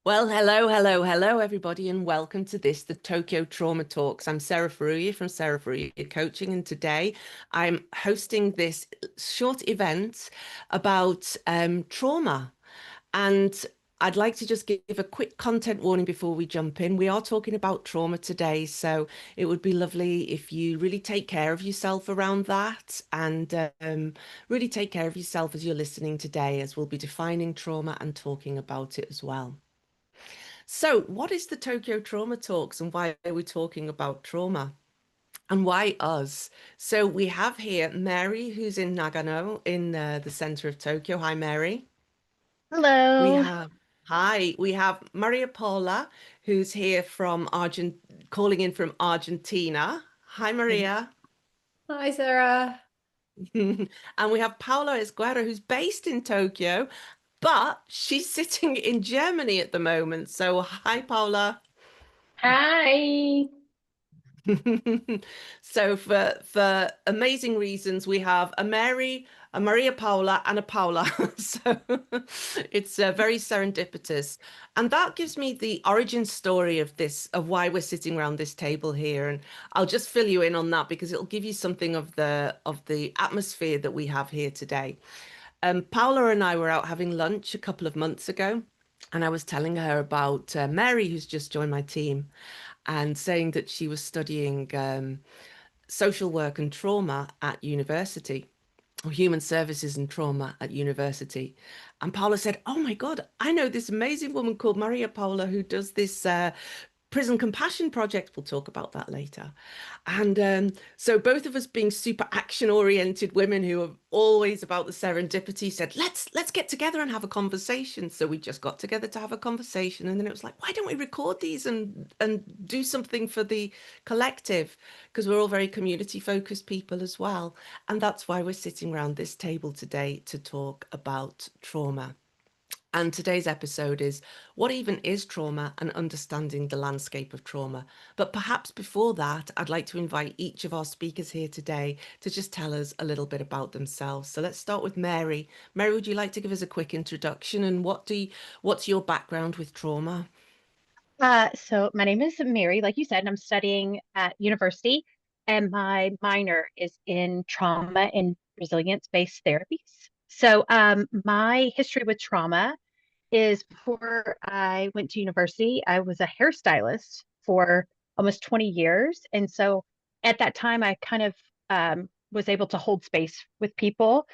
Well, hello, everybody, and welcome to the Tokyo Trauma Talks. I'm Sarah Faruya from Sarah Faruya Coaching, and today I'm hosting this short event about trauma. And I'd like to just give a quick content warning before we jump in. We are talking about trauma today, so it would be lovely if you really take care of yourself around that and really take care of yourself as you're listening today, as we'll be defining trauma and talking about it as well. So, what is the Tokyo Trauma Talks and why are we talking about trauma? And why us? So, we have here Mary, who's in Nagano in the center of Tokyo. Hi, Mary. We Hello. have, hi, we have Maria Paula, who's here from calling in from Argentina. Hi, Maria. Hi, Sarah. And we have Paula Esguerra, who's based in Tokyo, but she's sitting in Germany at the moment. So, hi, Paula. Hi. So for amazing reasons, we have a Mary, a Maria Paula, and a Paula. So it's very serendipitous, and that gives me the origin story of this, of why we're sitting around this table here. And I'll just fill you in on that because it'll give you something of the atmosphere that we have here today. Paula and I were out having lunch a couple of months ago, and I was telling her about Mary, who's just joined my team, and saying that she was studying social work and trauma at university, or human services and trauma at university. And Paula said, "Oh my God, I know this amazing woman called Maria Paula who does this prison compassion project." We'll talk about that later. And so both of us being super action oriented women who are always about the serendipity said, let's get together and have a conversation. So we just got together to have a conversation. And then it was like, why don't we record these and do something for the collective? Because we're all very community focused people as well. And that's why we're sitting around this table today to talk about trauma. And today's episode is what even is trauma and understanding the landscape of trauma. But perhaps before that, I'd like to invite each of our speakers here today to just tell us a little bit about themselves. So let's start with Mary. Mary, would you like to give us a quick introduction and what's your background with trauma? So my name is Mary, like you said, and I'm studying at university, and my minor is in trauma and resilience-based therapies. So my history with trauma is before I went to university, I was a hairstylist for almost 20 years. And so at that time, I kind of was able to hold space with people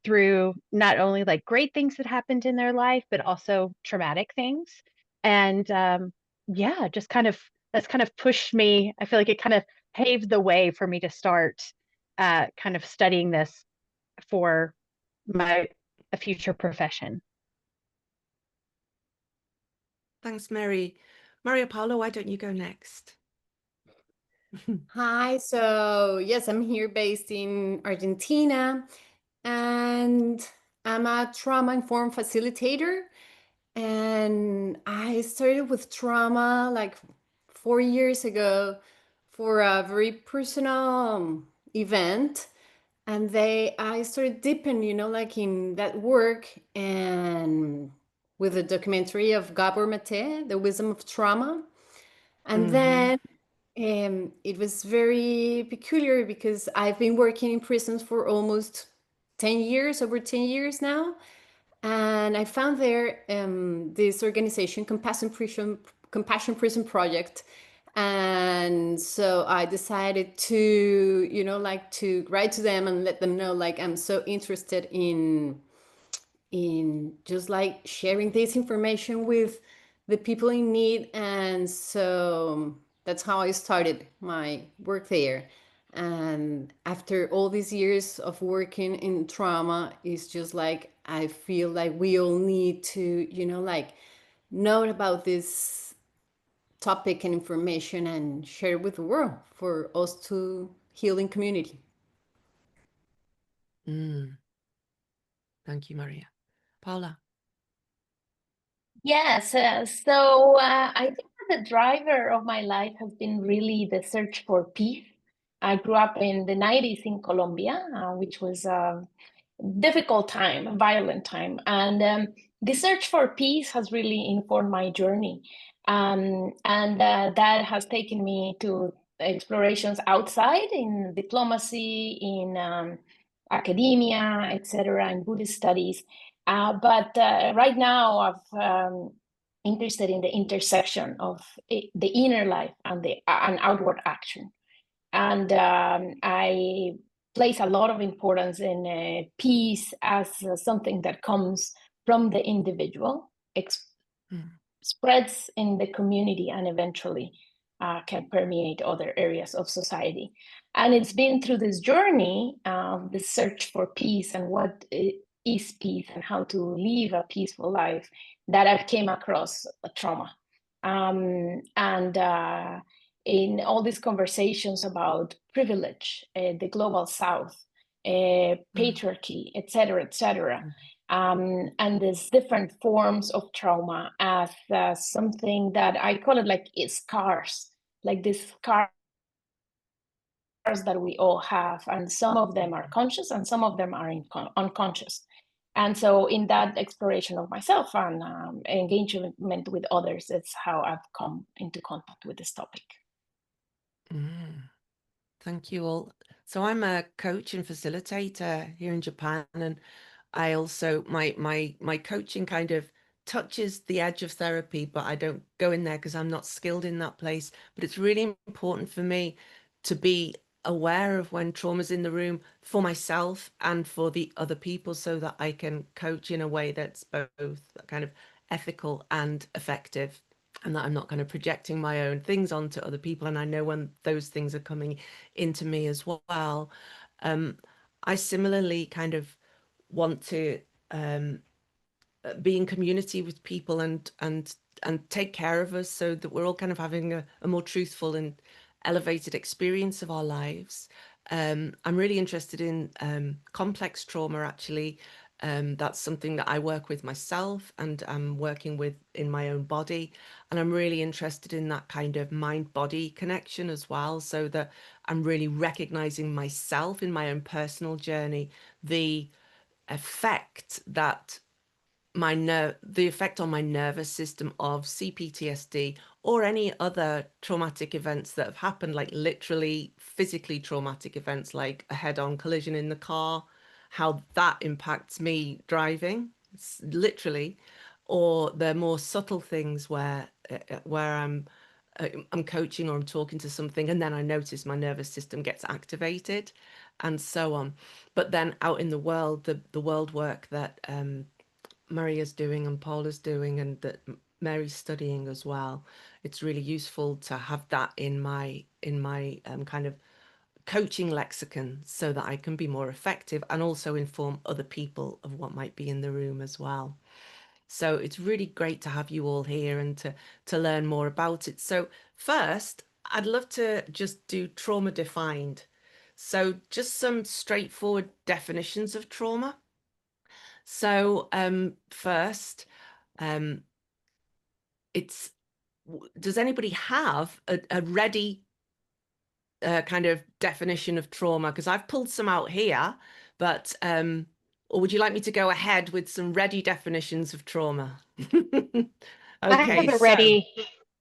through not only like great things that happened in their life, but also traumatic things. And yeah, just kind of that's kind of pushed me. I feel like it kind of paved the way for me to start kind of studying this for my a future profession. Thanks, Mary. Maria Paula, why don't you go next? Hi. So, yes, I'm here based in Argentina and I'm a trauma informed facilitator. And I started with trauma like 4 years ago for a very personal event. And I started deepening, like in that work and with a documentary of Gabor Mate, The Wisdom of Trauma. And Hmm. then it was very peculiar because I've been working in prisons for almost 10 years, over 10 years now. And I found there this organization, Compassion Prison Project. And so I decided to, like to write to them and let them know, like, I'm so interested in just like sharing this information with the people in need. And so that's how I started my work there. And after all these years of working in trauma, it's just like I feel like we all need to, like know about this topic and information and share it with the world for us to heal in community. Mm. Thank you, Maria. Paula. Yes, I think that the driver of my life has been really the search for peace. I grew up in the 90s in Colombia, which was difficult time, a violent time. And the search for peace has really informed my journey. And that has taken me to explorations outside in diplomacy, in academia, etc., in Buddhist studies. But right now, I'm interested in the intersection of the inner life and the outward action. And I place a lot of importance in peace as something that comes from the individual, spreads in the community, and eventually can permeate other areas of society. And it's been through this journey, the search for peace and what is peace and how to live a peaceful life, that I've came across trauma. And in all these conversations about privilege, the global South, patriarchy, etc., and there's different forms of trauma as something that I call it like scars, like these scars that we all have, and some of them are conscious and some of them are unconscious. And so in that exploration of myself and engagement with others, it's how I've come into contact with this topic. Thank you all. So I'm a coach and facilitator here in Japan, and I also my coaching kind of touches the edge of therapy, but I don't go in there because I'm not skilled in that place. But it's really important for me to be aware of when trauma's in the room for myself and for the other people, so that I can coach in a way that's both kind of ethical and effective, and that I'm not kind of projecting my own things onto other people. And I know when those things are coming into me as well. I similarly kind of want to be in community with people and take care of us, so that we're all kind of having a more truthful and elevated experience of our lives. I'm really interested in complex trauma, actually. That's something that I work with myself, and I'm working with in my own body. And I'm really interested in that kind of mind-body connection as well, so that I'm really recognizing myself in my own personal journey, the effect that the effect on my nervous system of CPTSD or any other traumatic events that have happened, like literally physically traumatic events like a head-on collision in the car, how that impacts me driving, literally, or the more subtle things where I'm coaching or I'm talking to something, and then I notice my nervous system gets activated, and so on. But then out in the world, the world work that Maria's doing and Paula's doing, and that Mary's studying as well, it's really useful to have that in my kind of coaching lexicon, so that I can be more effective and also inform other people of what might be in the room as well. So it's really great to have you all here and to learn more about it. So first, I'd love to just do trauma defined. So just some straightforward definitions of trauma. So first, does anybody have a ready kind of definition of trauma? Because I've pulled some out here, but or would you like me to go ahead with some ready definitions of trauma? Okay,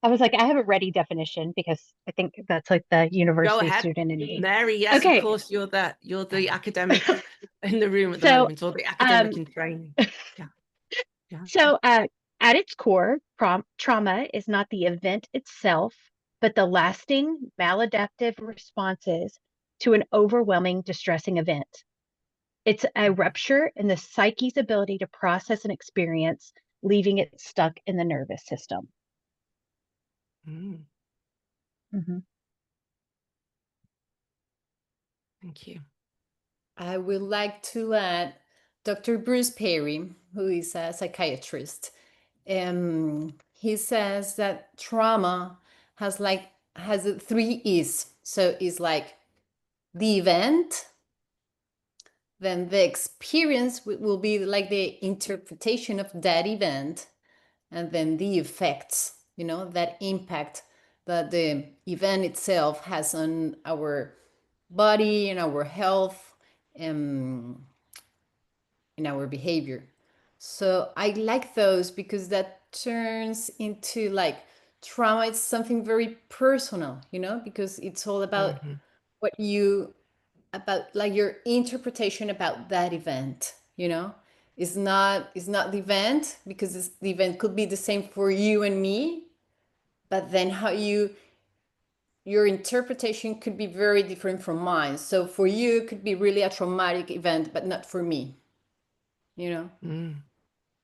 I was like, I have a ready definition, because I think that's like the go university ahead, student in me. Mary. Yes, of Okay. course, you're the academic in the room at the So, moment, or the academic in training. Yeah. So, at its core, trauma is not the event itself, but the lasting maladaptive responses to an overwhelming, distressing event. It's a rupture in the psyche's ability to process an experience, leaving it stuck in the nervous system. Mm-hmm. Thank you. I would like to add Dr. Bruce Perry, who is a psychiatrist. He says that trauma has 3 E's. So it's like the event, then the experience will be like the interpretation of that event, and then the effects, that impact that the event itself has on our body and our health, in our behavior. So I like those because that turns into like trauma. It's something very personal, you know, because it's all about what you, about like your interpretation about that event, you know. It's not the event, because the event could be the same for you and me, but then how your interpretation could be very different from mine. So for you it could be really a traumatic event, but not for me, you know.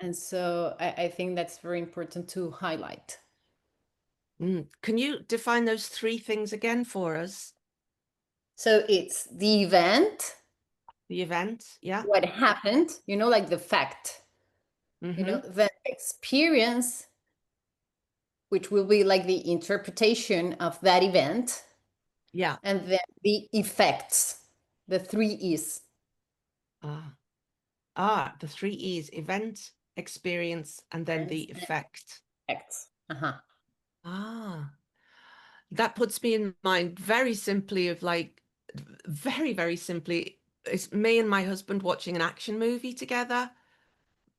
And so I think that's very important to highlight. Can you define those three things again for us? So it's the event, The event, yeah. what happened, you know, like the fact, you know, the experience, which will be like the interpretation of that event, Yeah. and then the effects, the three E's. The three E's: event, experience, and then the effect. Effects. That puts me in mind very simply of like, very, very simply, it's me and my husband watching an action movie together.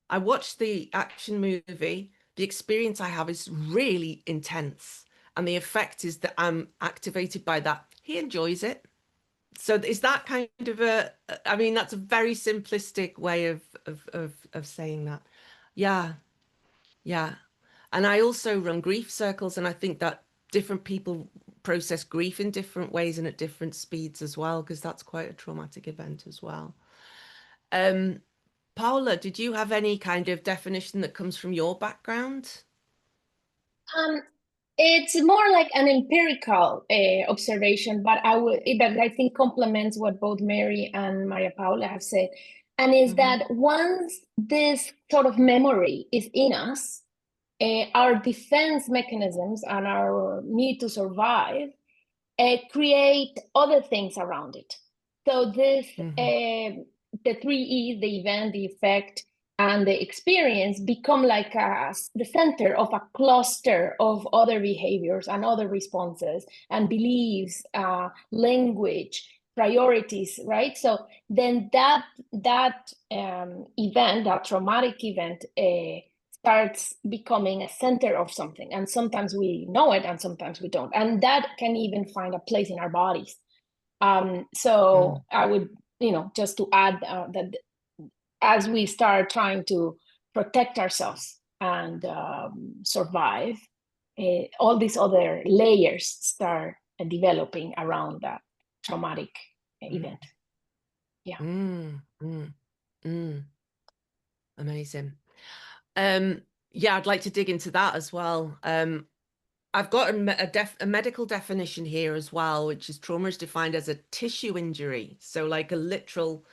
I watched the action movie. The experience I have is really intense. And the effect is that I'm activated by that. He enjoys it. So is that kind of I mean, that's a very simplistic way of saying that. Yeah. Yeah. And I also run grief circles, and I think that different people process grief in different ways and at different speeds as well, because that's quite a traumatic event as well. Paula, did you have any kind of definition that comes from your background? It's more like an empirical observation, but that I think complements what both Mary and Maria Paula have said, and is that once this sort of memory is in us, our defense mechanisms and our need to survive create other things around it. So this, the three E's, the event, the effect, and the experience become like the center of a cluster of other behaviors and other responses and beliefs, language, priorities, right? So then that event, that traumatic event, starts becoming a center of something. And sometimes we know it and sometimes we don't. And that can even find a place in our bodies. So I would, just to add that as we start trying to protect ourselves and survive, all these other layers start developing around that traumatic event. Yeah. Amazing. Yeah, I'd like to dig into that as well. I've got a medical definition here as well, which is trauma is defined as a tissue injury. So like a literal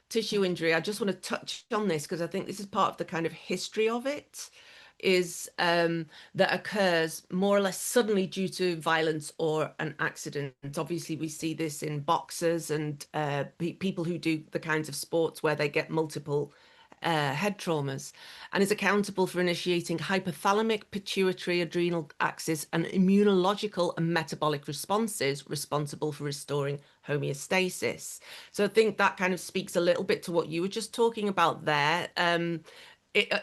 tissue injury. I just want to touch on this because I think this is part of the kind of history of it, is that occurs more or less suddenly due to violence or an accident. Obviously, we see this in boxers and people who do the kinds of sports where they get multiple head traumas, and is accountable for initiating hypothalamic, pituitary, adrenal axis and immunological and metabolic responses responsible for restoring homeostasis. So I think that kind of speaks a little bit to what you were just talking about there.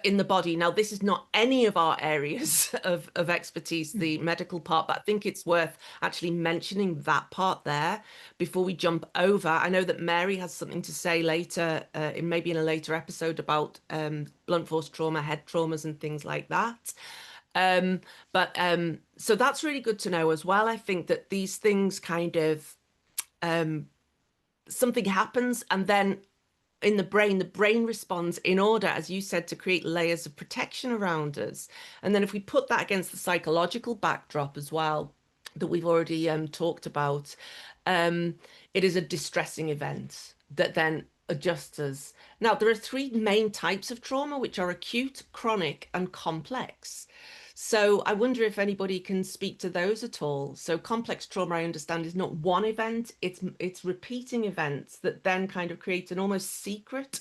In the body. Now, this is not any of our areas of expertise, the medical part, but I think it's worth actually mentioning that part there before we jump over. I know that Mary has something to say later, maybe in a later episode, about blunt force trauma, head traumas and things like that. So that's really good to know as well. I think that these things kind of, something happens and then in the brain responds in order, as you said, to create layers of protection around us. And then if we put that against the psychological backdrop as well, that we've already talked about, it is a distressing event that then adjusts us. Now, there are three main types of trauma, which are acute, chronic, and complex. So I wonder if anybody can speak to those at all. So complex trauma, I understand, is not one event, it's repeating events that then kind of create an almost secret.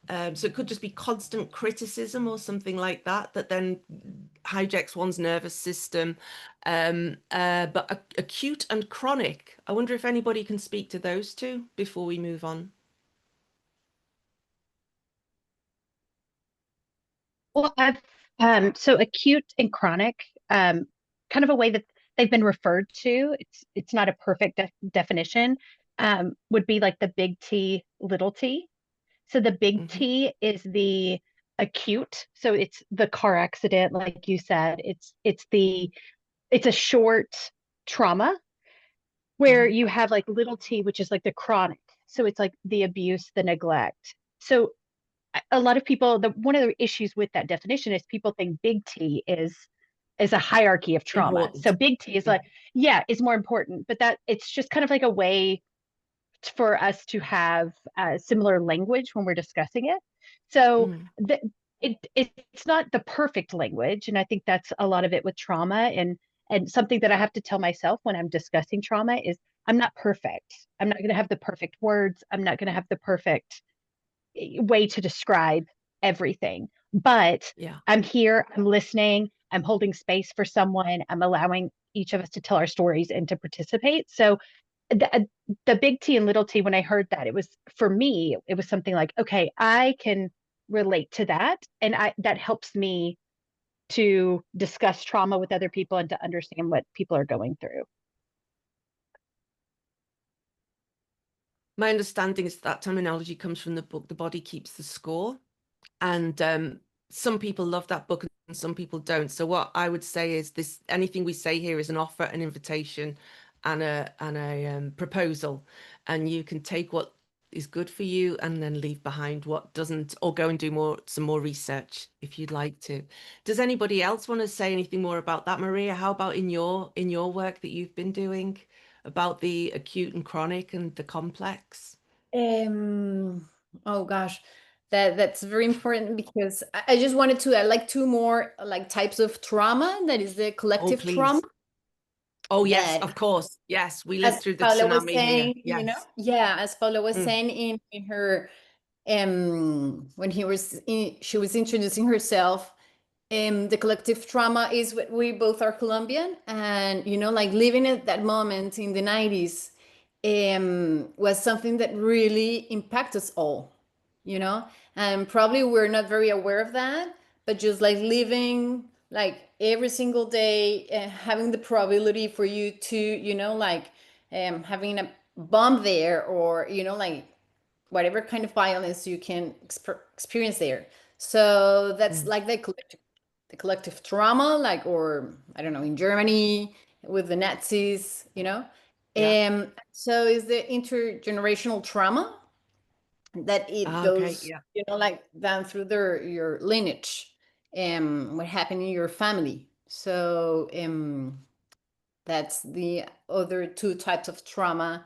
So it could just be constant criticism or something like that, that then hijacks one's nervous system. But acute and chronic, I wonder if anybody can speak to those two before we move on. Well, so acute and chronic, kind of a way that they've been referred to. It's not a perfect definition. Would be like the big T, little t. So the big Hmm. T is the acute. So it's the car accident, like you said. It's a short trauma where Hmm. you have like little t, which is like the chronic. So it's like the abuse, the neglect. So a lot of people, one of the issues with that definition is people think big T is a hierarchy of trauma. Important. So big T is like, yeah, is more important, but that it's just kind of like a way for us to have similar language when we're discussing it. So Mm. it's not the perfect language, and I think that's a lot of it with trauma. And something that I have to tell myself when I'm discussing trauma is I'm not perfect. I'm not going to have the perfect words. I'm not going to have the perfect way to describe everything. But Yeah. I'm here, I'm listening, I'm holding space for someone, I'm allowing each of us to tell our stories and to participate. So the big T and little t, when I heard that, it was for me, it was something like, okay, I can relate to that. And that helps me to discuss trauma with other people and to understand what people are going through. My understanding is that terminology comes from the book The Body Keeps the Score. And some people love that book and some people don't. So what I would say is this: anything we say here is an offer, an invitation, and a proposal, and you can take what is good for you and then leave behind what doesn't, or go and do some more research if you'd like to. Does anybody else want to say anything more about that, Maria? How about in your work that you've been doing about the acute and chronic and the complex? Um, oh gosh, that's very important because I just wanted to add like two more like types of trauma. That is the Oh, collective trauma please. Oh, yes, that, of course. Yes, we lived as through the Paula was tsunami here. saying, Yes. yeah, as Paula was Mm. saying in her when she was introducing herself. The collective trauma is what we both are Colombian, and like living at that moment in the 90s was something that really impacted us all, you know, and probably we're not very aware of that, but just like living like every single day, having the probability for you to, like having a bomb there, or like whatever kind of violence you can experience there. So that's Mm. like the collective trauma, like, or I don't know, in Germany with the Nazis, Yeah. So is the intergenerational trauma that it Okay. goes, Yeah. like down through your lineage, what happened in your family. So that's the other two types of trauma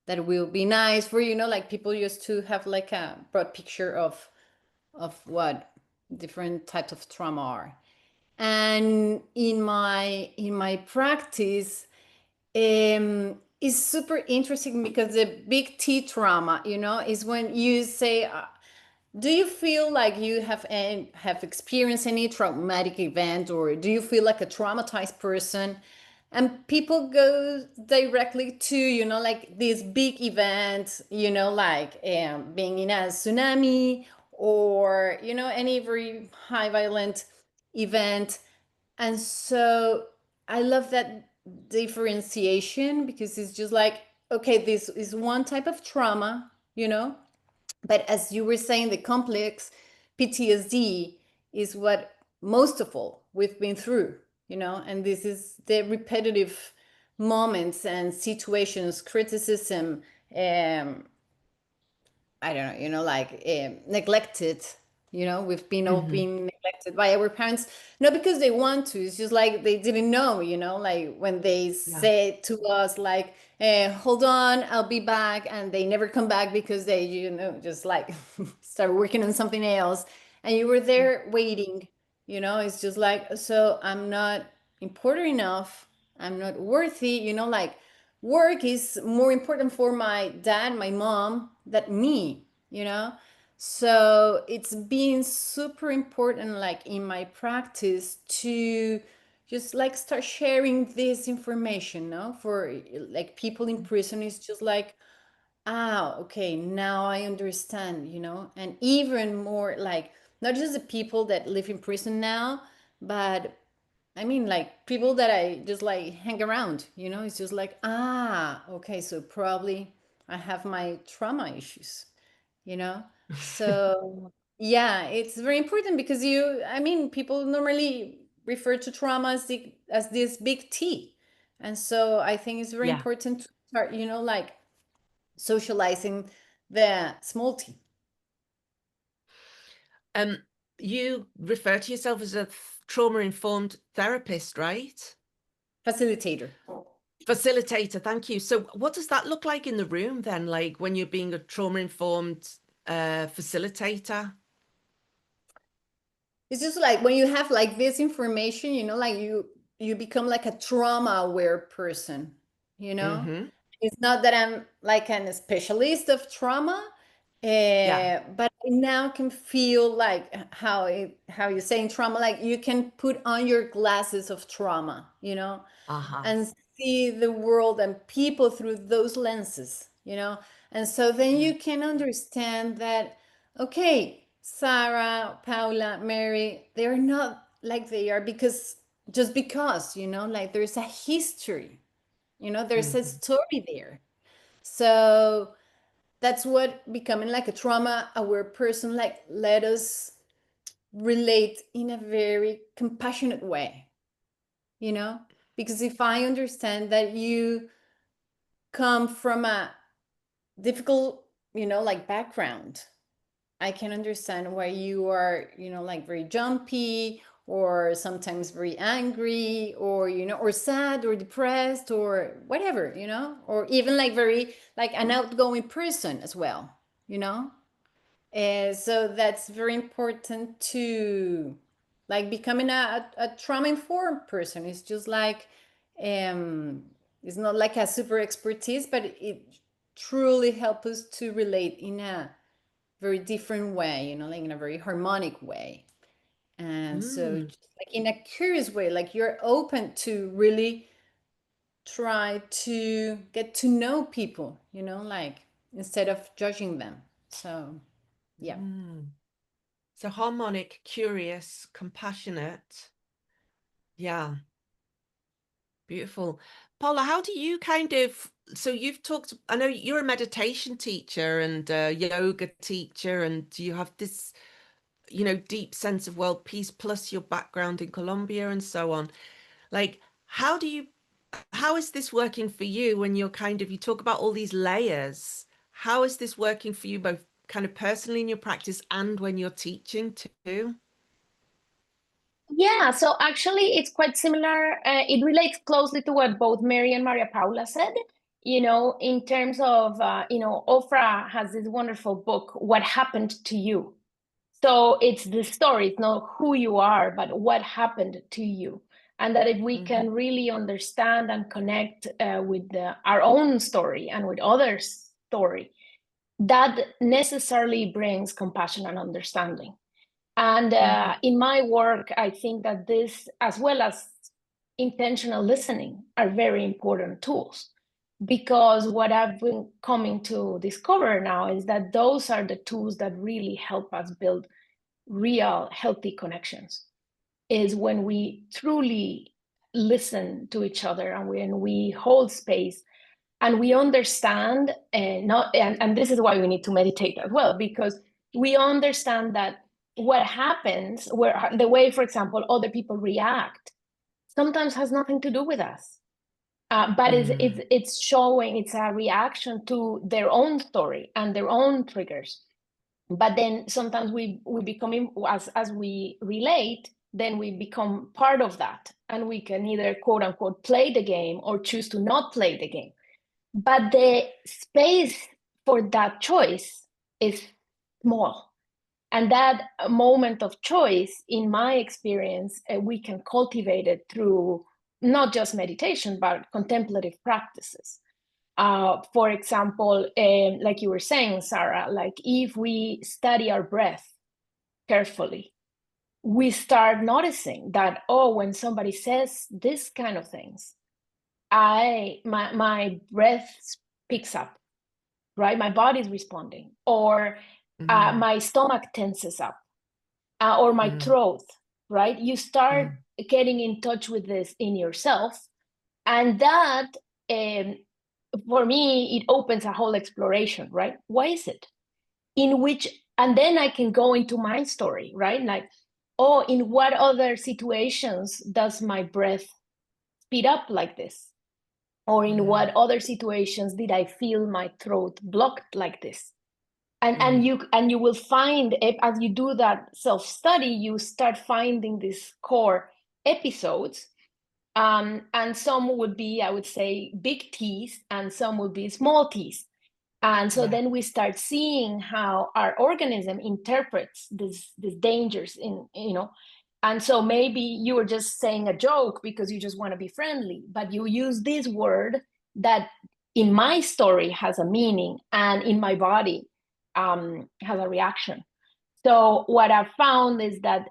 that will be nice for, like people used to have like a broad picture of what different types of trauma are. And in my practice, is super interesting because the big T trauma, is when you say, do you feel like you have experienced any traumatic event, or do you feel like a traumatized person? And people go directly to, like this big event, like being in a tsunami, or any very high violent event. And so I love that differentiation, because it's just like, okay, this is one type of trauma, but as you were saying, the complex PTSD is what most of all we've been through, and this is the repetitive moments and situations, criticism, um, I don't know, like neglected. We've been all Hmm. being neglected by our parents, not because they want to. It's just like they didn't know, like when they Yeah. said to us, like, "Hold on, I'll be back," and they never come back because they, just like start working on something else, and you were Yeah. there waiting. It's just like, so I'm not important enough. I'm not worthy. Like work is more important for my dad, my mom, than me, so it's been super important, like in my practice, to just like start sharing this information, no, for like people in prison. Is just like, okay, now I understand, and even more like not just the people that live in prison now, but I mean, like people that I just like hang around, you know, it's just like, okay, so probably I have my trauma issues, you know? So, yeah, it's very important because I mean, people normally refer to trauma as, as this big T. And so I think it's very Yeah. important to start, you know, like socializing the small T. You refer to yourself as a trauma-informed therapist, right? Facilitator. Facilitator, thank you. So what does that look like in the room then, like when you're being a trauma-informed facilitator? It's just like when you have like this information, you know, like you become like a trauma aware person, you know? Mm-hmm. It's not that I'm like a specialist of trauma, Yeah. but I now can feel like how you're saying trauma, like you can put on your glasses of trauma, you know, Uh-huh. and see the world and people through those lenses, you know. And so then you can understand that, okay, Sarah, Paula, Mary, they're not like they are because just because, you know, like there's a history, you know, there's a Mm-hmm. story there. So that's what becoming like a trauma aware person like let us relate in a very compassionate way, you know, because if I understand that you come from a difficult, you know, like background, I can understand why you are, you know, like very jumpy or sometimes very angry or, you know, or sad or depressed or whatever, you know, or even like very, like an outgoing person as well, you know? So that's very important to like becoming a trauma informed person. It's just like, it's not like a super expertise, but it truly helps us to relate in a very different way, you know, like in a very harmonic way. And so Mm. just like in a curious way, like you're open to really try to get to know people, you know, like instead of judging them. So yeah. Mm. So harmonic, curious, compassionate. Yeah, beautiful. Paula, how do you kind of, so you've talked, I know you're a meditation teacher and a yoga teacher, and you have this, you know, deep sense of world peace plus your background in Colombia and so on. Like, how is this working for you when you're kind of, you talk about all these layers. How is this working for you both kind of personally in your practice and when you're teaching too? Yeah, so actually it's quite similar. It relates closely to what both Mary and Maria Paula said. You know, in terms of, you know, Ofra has this wonderful book, What Happened to You? So it's the story, it's not who you are, but what happened to you. And that if we can really understand and connect with our own story and with others' story, that necessarily brings compassion and understanding. And in my work, I think that this, as well as intentional listening, are very important tools. Because what I've been coming to discover now is that those are the tools that really help us build real healthy connections, is when we truly listen to each other and when we hold space and we understand, and this is why we need to meditate as well, because we understand that what happens, where the way, for example, other people react sometimes has nothing to do with us, but it's showing, it's a reaction to their own story and their own triggers. But then sometimes we become, as we relate, then we become part of that, and we can either quote unquote play the game or choose to not play the game. But the space for that choice is small. And that moment of choice, in my experience, we can cultivate it through not just meditation, but contemplative practices. For example, like you were saying, Sarah, like if we study our breath carefully, we start noticing that, oh, when somebody says this kind of things, my breath picks up, right? My body's responding, or my stomach tenses up. or my throat, right? You start getting in touch with this in yourself. And that, for me, it opens a whole exploration, right? Why is it? And then I can go into my story, right? Like, oh, in what other situations does my breath speed up like this? Or in what other situations did I feel my throat blocked like this? And you will find, as you do that self-study, you start finding these core episodes. And some would be, I would say, big T's, and some would be small T's. And so then we start seeing how our organism interprets these dangers in, and so maybe you were just saying a joke because you just want to be friendly, but you use this word that in my story has a meaning and in my body has a reaction. So what I've found is that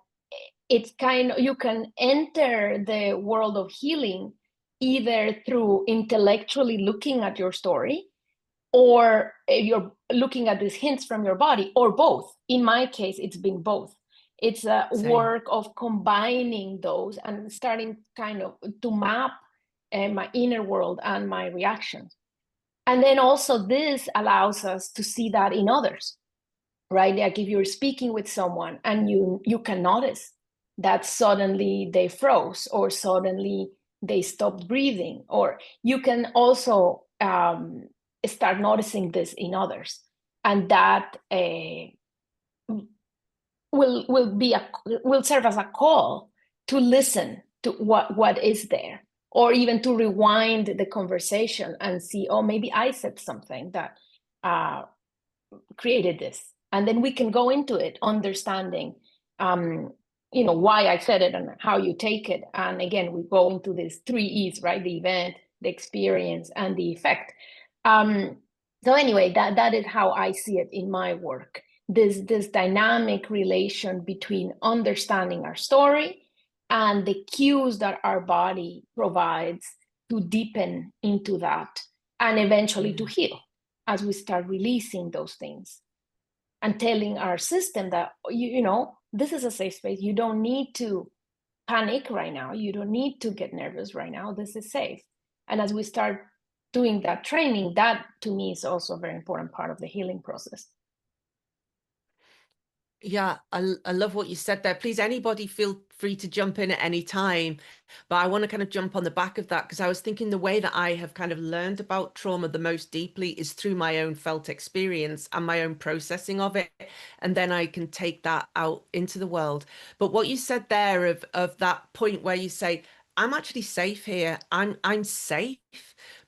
it's you can enter the world of healing either through intellectually looking at your story, or you're looking at these hints from your body, or both. In my case, it's been both. It's a work of combining those and starting kind of to map my inner world and my reactions. And then also this allows us to see that in others, right? Like if you're speaking with someone and you can notice that suddenly they froze, or suddenly they stopped breathing, or you can also start noticing this in others, and that will serve as a call to listen to what is there, or even to rewind the conversation and see, oh, maybe I said something that created this, and then we can go into it understanding why I said it and how you take it. And again, we go into these 3 E's, right? The event, the experience, and the effect. So anyway, that is how I see it in my work. This dynamic relation between understanding our story and the cues that our body provides to deepen into that, and eventually to heal as we start releasing those things and telling our system that, this is a safe space. You don't need to panic right now. You don't need to get nervous right now. This is safe. And as we start doing that training, that to me is also a very important part of the healing process. Yeah, I love what you said there. Please, anybody feel free to jump in at any time. But I want to kind of jump on the back of that, because I was thinking the way that I have kind of learned about trauma the most deeply is through my own felt experience and my own processing of it. And then I can take that out into the world. But what you said there of that point where you say, I'm actually safe here. I'm safe,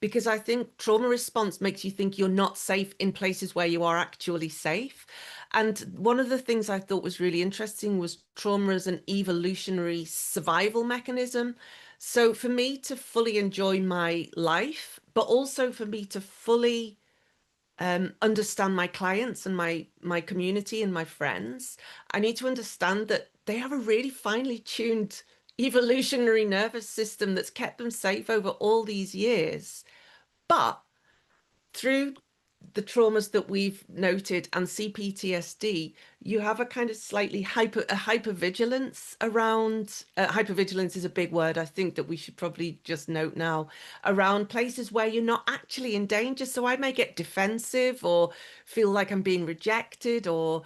because I think trauma response makes you think you're not safe in places where you are actually safe. And one of the things I thought was really interesting was trauma as an evolutionary survival mechanism. So for me to fully enjoy my life, but also for me to fully understand my clients and my community and my friends, I need to understand that they have a really finely tuned evolutionary nervous system that's kept them safe over all these years. But through the traumas that we've noted and CPTSD, you have a kind of slightly hypervigilance around, hypervigilance is a big word, I think, that we should probably just note now, around places where you're not actually in danger. So I may get defensive or feel like I'm being rejected, or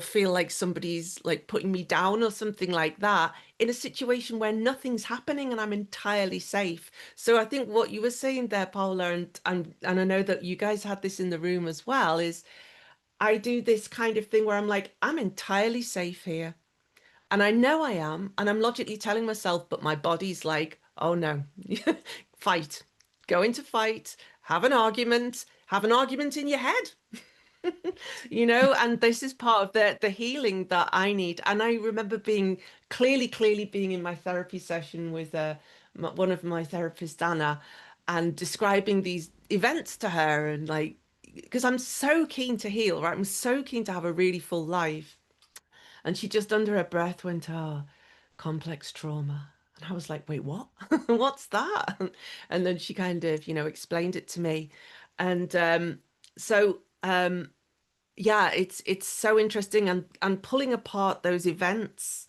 feel like somebody's like putting me down or something like that, in a situation where nothing's happening and I'm entirely safe. So I think what you were saying there, Paula, and I know that you guys had this in the room as well, is I do this kind of thing where I'm like, I'm entirely safe here. And I know I am, and I'm logically telling myself, but my body's like, oh no, fight, go into fight, have an argument in your head. And this is part of the healing that I need. And I remember being clearly being in my therapy session with one of my therapists, Anna, and describing these events to her, and like, because I'm so keen to heal, right? I'm so keen to have a really full life. And she just under her breath went, oh, complex trauma. And I was like, wait, what? What's that? And then she kind of, explained it to me. And so yeah, it's so interesting, and pulling apart those events,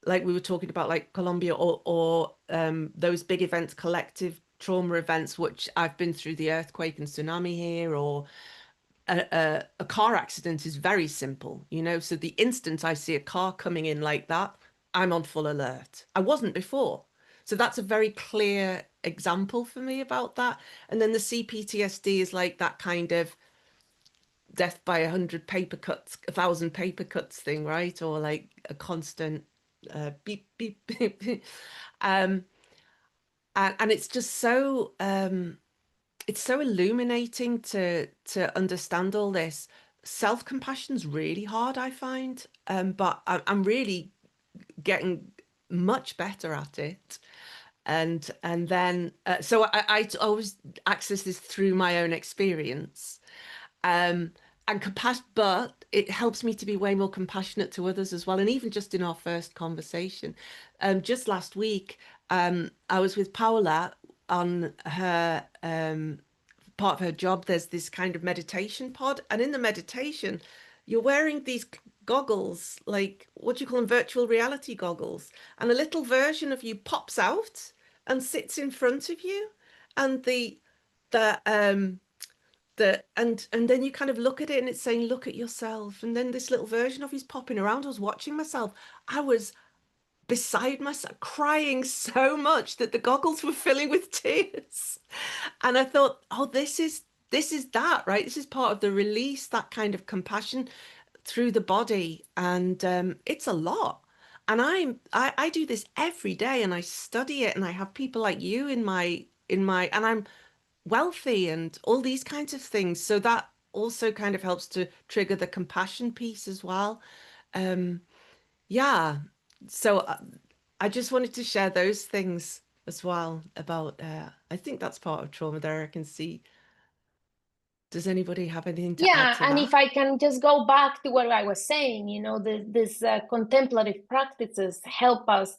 like we were talking about, like Colombia, or those big events, collective trauma events, which I've been through, the earthquake and tsunami here, or a car accident is very simple, you know. So the instant I see a car coming in like that, I'm on full alert. I wasn't before. So that's a very clear example for me about that. And then the CPTSD is like that kind of death by 100 paper cuts, 1,000 paper cuts thing, right? Or like a constant beep, beep, beep. Um, and it's just so it's so illuminating to understand all this. Self-compassion's really hard, I find, but I'm really getting much better at it. And then so I always access this through my own experience, um, and compassion, but it helps me to be way more compassionate to others as well. And even just in our first conversation, just last week, I was with Paula on her part of her job. There's this kind of meditation pod, and in the meditation, you're wearing these goggles, like, what do you call them, virtual reality goggles, and a little version of you pops out and sits in front of you, and the and then you kind of look at it and it's saying, look at yourself. And then this little version of you's popping around. I was watching myself. I was beside myself, crying so much that the goggles were filling with tears. And I thought, oh, this is that, right? This is part of the release, that kind of compassion through the body. And it's a lot. And I do this every day, and I study it, and I have people like you in my and I'm wealthy and all these kinds of things. So that also kind of helps to trigger the compassion piece as well. Um, yeah. So I just wanted to share those things as well about, I think that's part of trauma there. I can see. Does anybody have anything to add Yeah, to and that? if I can just go back to what I was saying, you know, this contemplative practices help us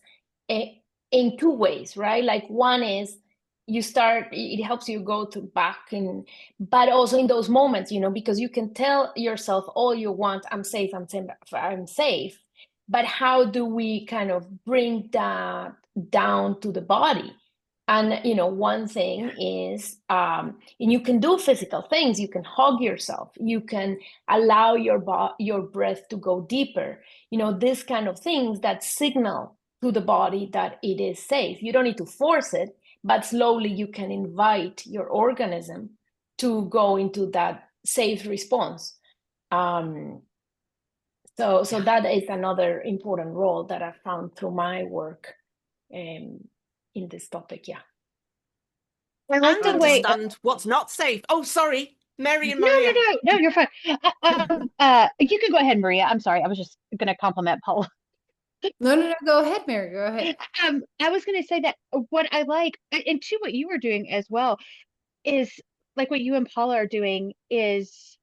uh, in two ways, right? Like one is you start, it helps you go to back, and but also in those moments, you know, because you can tell yourself all you want, I'm safe, I'm safe, I'm safe. But how do we kind of bring that down to the body? And you know, one thing is, and you can do physical things. You can hug yourself. You can allow your breath to go deeper. You know, this kind of things that signal to the body that it is safe. You don't need to force it, but slowly you can invite your organism to go into that safe response. Um, so Yeah. that is another important role that I found through my work in this topic. Yeah. I like And the way. understand what's not safe. Oh, sorry, Mary and No, no, Maria. no, no, you're fine. You can go ahead, Maria. I'm sorry. I was just going to compliment Paul. No, no, no. Go ahead, Mary. Go ahead. I was going to say that what I like, and to what you were doing as well, is like what you and Paula are doing is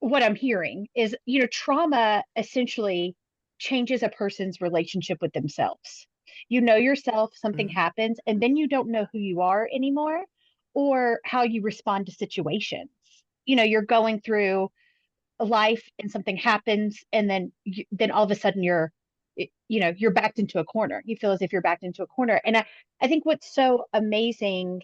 what I'm hearing is, trauma essentially changes a person's relationship with themselves. You know yourself, something Mm. happens, and then you don't know who you are anymore or how you respond to situations. You're going through life and something happens, and then all of a sudden you're backed into a corner. You feel as if you're backed into a corner. And I think what's so amazing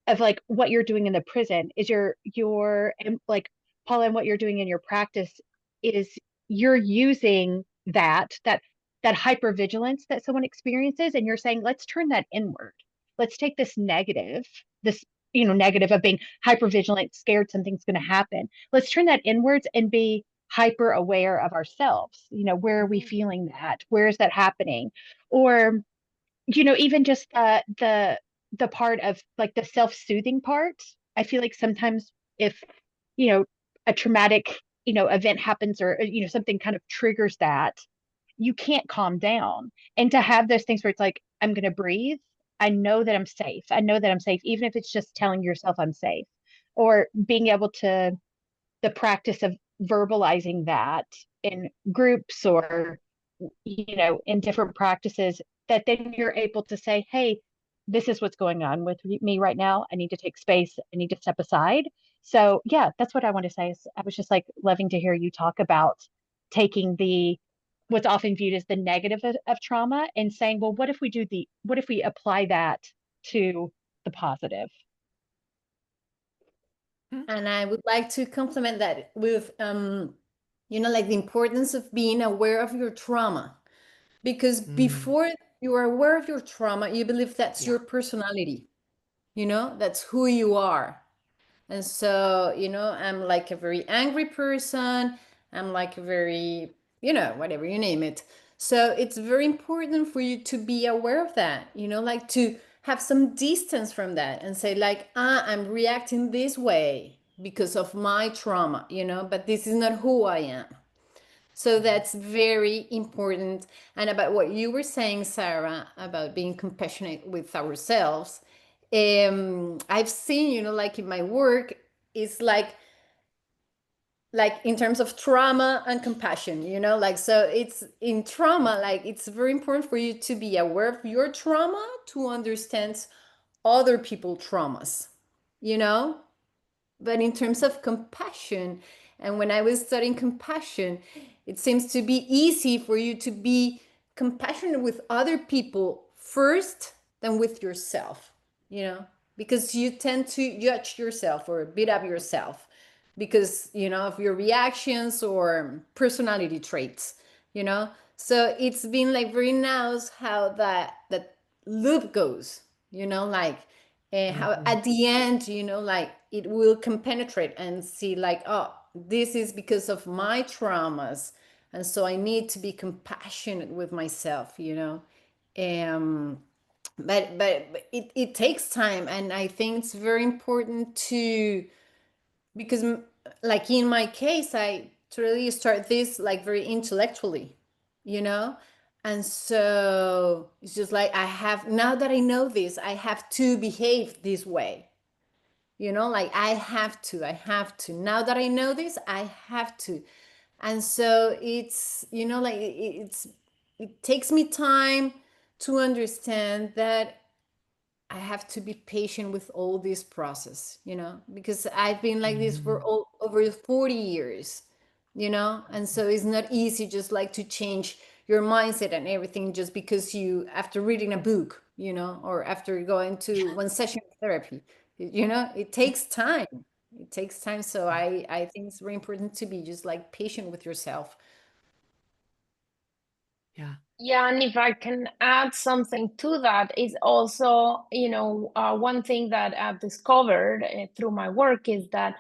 of like what you're doing in the prison is and like Paula, and what you're doing in your practice is you're using that hypervigilance that someone experiences, and you're saying, let's turn that inward. Let's take this negative of being hypervigilant, scared something's going to happen. Let's turn that inwards and be hyper aware of ourselves. Where are we feeling that? Where is that happening? Or even just the part of like the self-soothing part. I feel like sometimes if you know a traumatic event happens, or something kind of triggers that, you can't calm down. And to have those things where it's like, I'm going to breathe, I know that I'm safe, I know that I'm safe, even if it's just telling yourself I'm safe, or being able to, the practice of verbalizing that in groups, or in different practices, that then you're able to say, hey, this is what's going on with me right now. I need to take space. I need to step aside So yeah, that's what I want to say. Is I was just like loving to hear you talk about taking the what's often viewed as the negative of trauma and saying, well, what if we apply that to the positive? And I would like to complement that with, like the importance of being aware of your trauma. Because before you are aware of your trauma, you believe that's your personality, that's who you are. And so, I'm like a very angry person. I'm like a very, whatever you name it. So it's very important for you to be aware of that, like to have some distance from that and say, like, I'm reacting this way because of my trauma, but this is not who I am. So that's very important. And about what you were saying, Sarah, about being compassionate with ourselves, I've seen, like in my work, it's like in terms of trauma and compassion, like, so it's in trauma, like it's very important for you to be aware of your trauma to understand other people's traumas, you know but in terms of compassion, and when I was studying compassion, it seems to be easy for you to be compassionate with other people first than with yourself, because you tend to judge yourself or beat up yourself because, of your reactions or personality traits, So it's been like very nice how that loop goes, like how at the end, like it will can penetrate and see like, oh, this is because of my traumas, and so I need to be compassionate with myself, um but it takes time, and I think it's very important to, because like in my case, I totally start this like very intellectually, you know and so it's just like, I have, now that I know this, I have to behave this way, like I have to now that I know this, I have to. And so it's, like it takes me time to understand that I have to be patient with all this process, because I've been like this for over 40 years, and so it's not easy just like to change your mindset and everything just because you, after reading a book, or after going to one session of therapy, it takes time. It takes time. So I think it's very important to be just like patient with yourself. Yeah. Yeah, and if I can add something to that, is also, one thing that I've discovered through my work is that,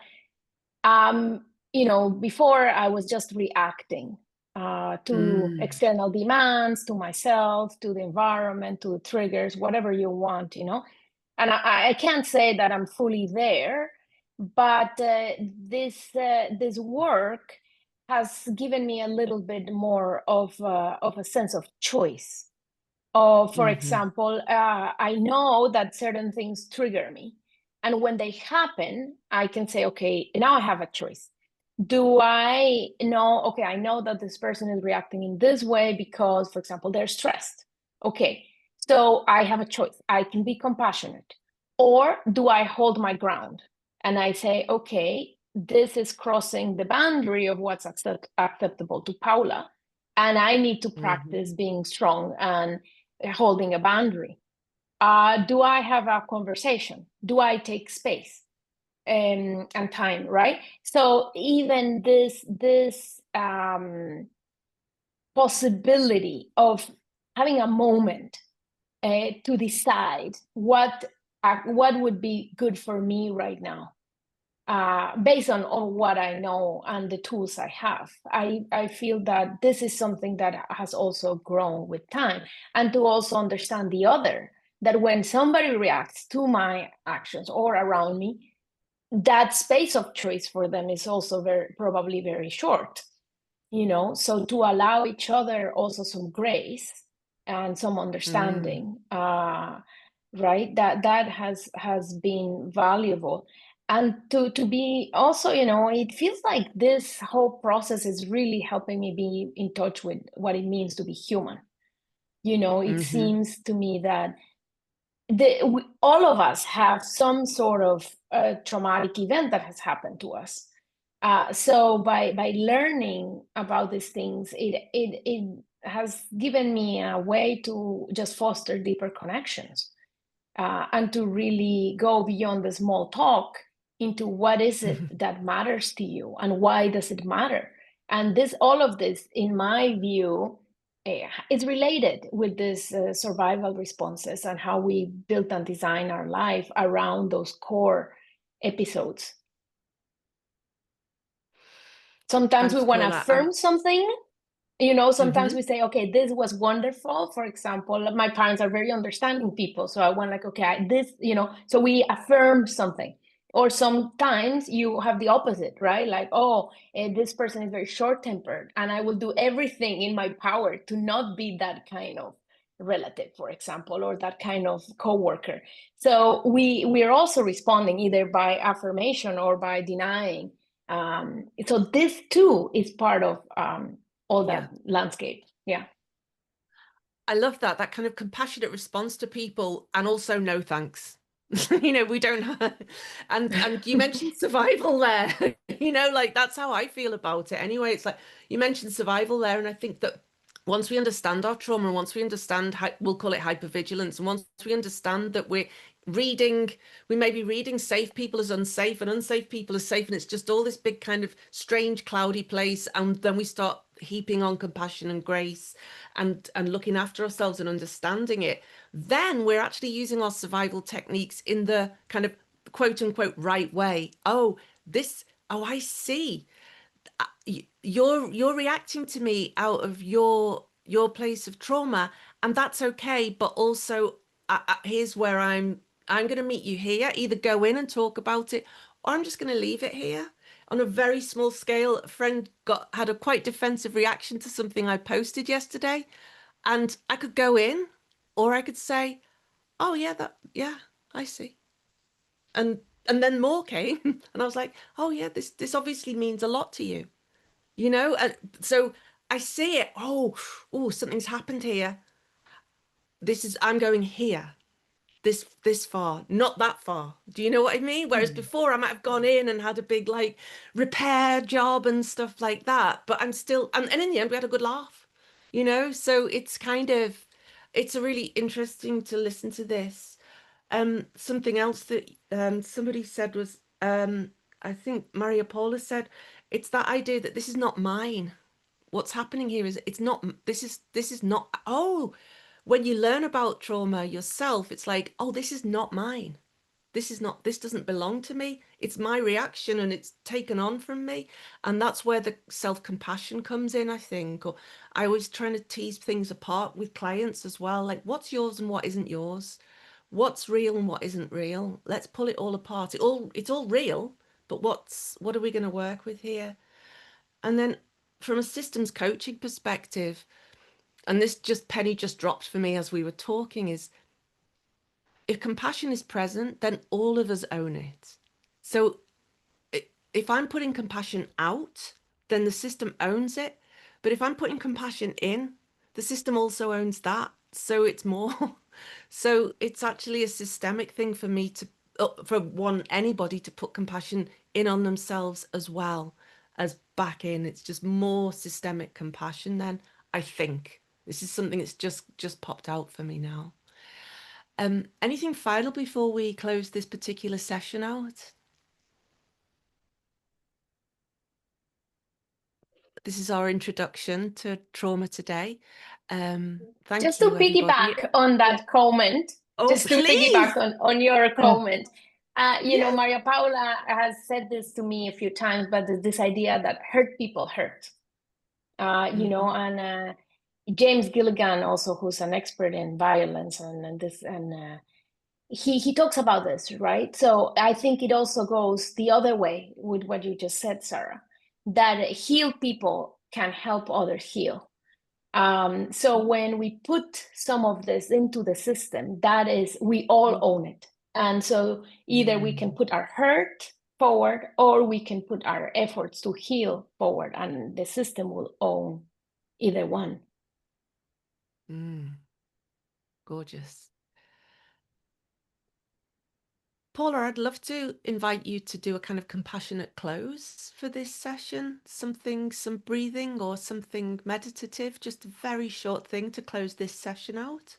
before I was just reacting to external demands, to myself, to the environment, to the triggers, whatever you want, And I can't say that I'm fully there, but this work has given me a little bit more of a sense of choice. For example, I know that certain things trigger me, and when they happen, I can say, okay, now I have a choice. Do I know, okay, I know that this person is reacting in this way because, for example, they're stressed. Okay, so I have a choice. I can be compassionate, or do I hold my ground and I say, okay, this is crossing the boundary of what's acceptable to Paula, and I need to practice being strong and holding a boundary. Do I have a conversation? Do I take space and time, right? So even this possibility of having a moment to decide what would be good for me right now, based on what I know and the tools I have. I feel that this is something that has also grown with time, and to also understand the other, that when somebody reacts to my actions or around me, that space of choice for them is also probably very short, so to allow each other also some grace and some understanding, right, that has been valuable. And to be also, it feels like this whole process is really helping me be in touch with what it means to be human. It seems to me that all of us have some sort of traumatic event that has happened to us. So by learning about these things, it has given me a way to just foster deeper connections, and to really go beyond the small talk into what is it that matters to you and why does it matter. And all of this, in my view, is related with this survival responses and how we built and design our life around those core episodes. Sometimes Thanks, we want to Paula. affirm something. Sometimes we say, okay, this was wonderful. For example, my parents are very understanding people. So I want okay, so we affirm something. Or sometimes you have the opposite, right? Like, oh, this person is very short-tempered and I will do everything in my power to not be that kind of relative, for example, or that kind of coworker. So we are also responding either by affirmation or by denying. So this too is part of all that landscape. Yeah. I love that kind of compassionate response to people, and also no thanks. We don't have, and you mentioned survival there. Like that's how I feel about it anyway. It's like you mentioned survival there, and I think that once we understand our trauma, and once we understand we'll call it hypervigilance, and once we understand that we may be reading safe people as unsafe and unsafe people as safe, and it's just all this big kind of strange cloudy place, and then we start heaping on compassion and grace and looking after ourselves and understanding it, then we're actually using our survival techniques in the kind of quote unquote right way. I see. You're reacting to me out of your place of trauma, and that's okay. But also, here's where I'm going to meet you here. Either go in and talk about it, or I'm just going to leave it here. On a very small scale, a friend had a quite defensive reaction to something I posted yesterday, and I could go in, or I could say, "Oh yeah, I see," and then more came, and I was like, "Oh yeah, this obviously means a lot to you." And so I see it. Oh, something's happened here. I'm going here, this far, not that far. Do you know what I mean? Whereas before I might have gone in and had a big like repair job and stuff like that, but I'm still, and in the end we had a good laugh, so it's a really interesting to listen to this. Something else that somebody said was, I think Maria Paula said, it's that idea that this is not mine. What's happening here is it's not, this is not, when you learn about trauma yourself, it's like, oh, this is not mine. This doesn't belong to me. It's my reaction and it's taken on from me. And that's where the self-compassion comes in, I think. Or I always trying to tease things apart with clients as well. Like, what's yours and what isn't yours? What's real and what isn't real? Let's pull it all apart. It's all real, but what are we going to work with here? And then from a systems coaching perspective, and this penny just dropped for me as we were talking, is if compassion is present, then all of us own it. So if I'm putting compassion out, then the system owns it. But if I'm putting compassion in, the system also owns that. So it's more. So it's actually a systemic thing for me anybody to put compassion in on themselves as well as back in. It's just more systemic compassion then, I think. This is something that's just popped out for me now. Anything final before we close this particular session out? This is our introduction to trauma today. Thank just you, to everybody. piggyback on that comment, Please. piggyback on your comment. Yes. Maria Paula has said this to me a few times, but this idea that hurt people hurt, and James Gilligan also, who's an expert in violence he talks about this, right? So I think it also goes the other way with what you just said, Sarah, that healed people can help others heal. So when we put some of this into the system, that is, we all own it. And so either we can put our hurt forward or we can put our efforts to heal forward, and the system will own either one. Gorgeous. Paula, I'd love to invite you to do a kind of compassionate close for this session. Something, some breathing or something meditative, just a very short thing to close this session out.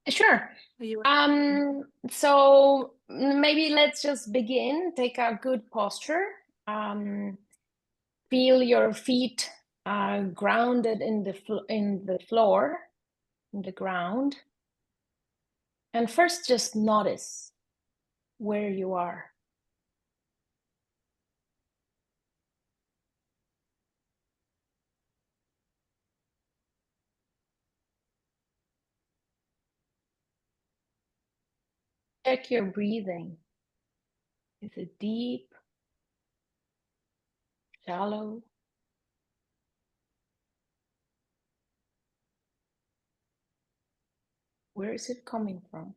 Sure. Are you? So maybe let's just begin. Take a good posture. Feel your feet grounded in the floor, in the ground. And first, just notice where you are. Check your breathing. Is it deep, shallow? Where is it coming from?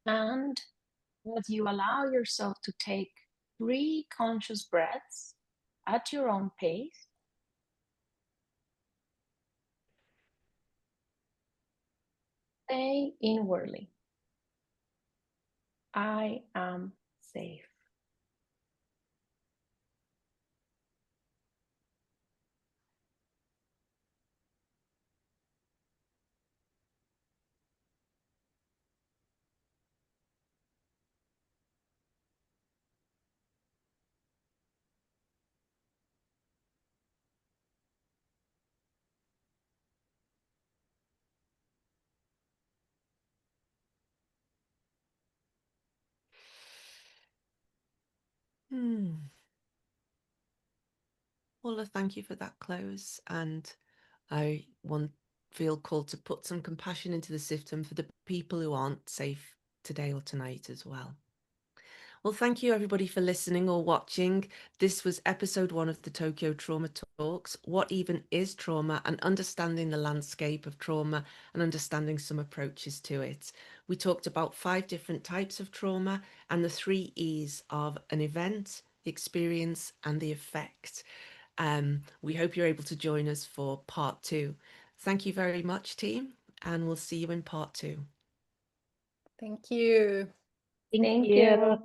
And as you allow yourself to take 3 conscious breaths at your own pace, say inwardly, I am safe. Paula, thank you for that close. And I feel called to put some compassion into the system for the people who aren't safe today or tonight as well. Well, thank you everybody for listening or watching. This was episode 1 of the Tokyo Trauma Talks. What even is trauma, and understanding the landscape of trauma and understanding some approaches to it. We talked about 5 different types of trauma and the 3 E's of an event, the experience and the effect. We hope you're able to join us for part 2. Thank you very much, team, and we'll see you in part 2. Thank you. Thank Thank you. you.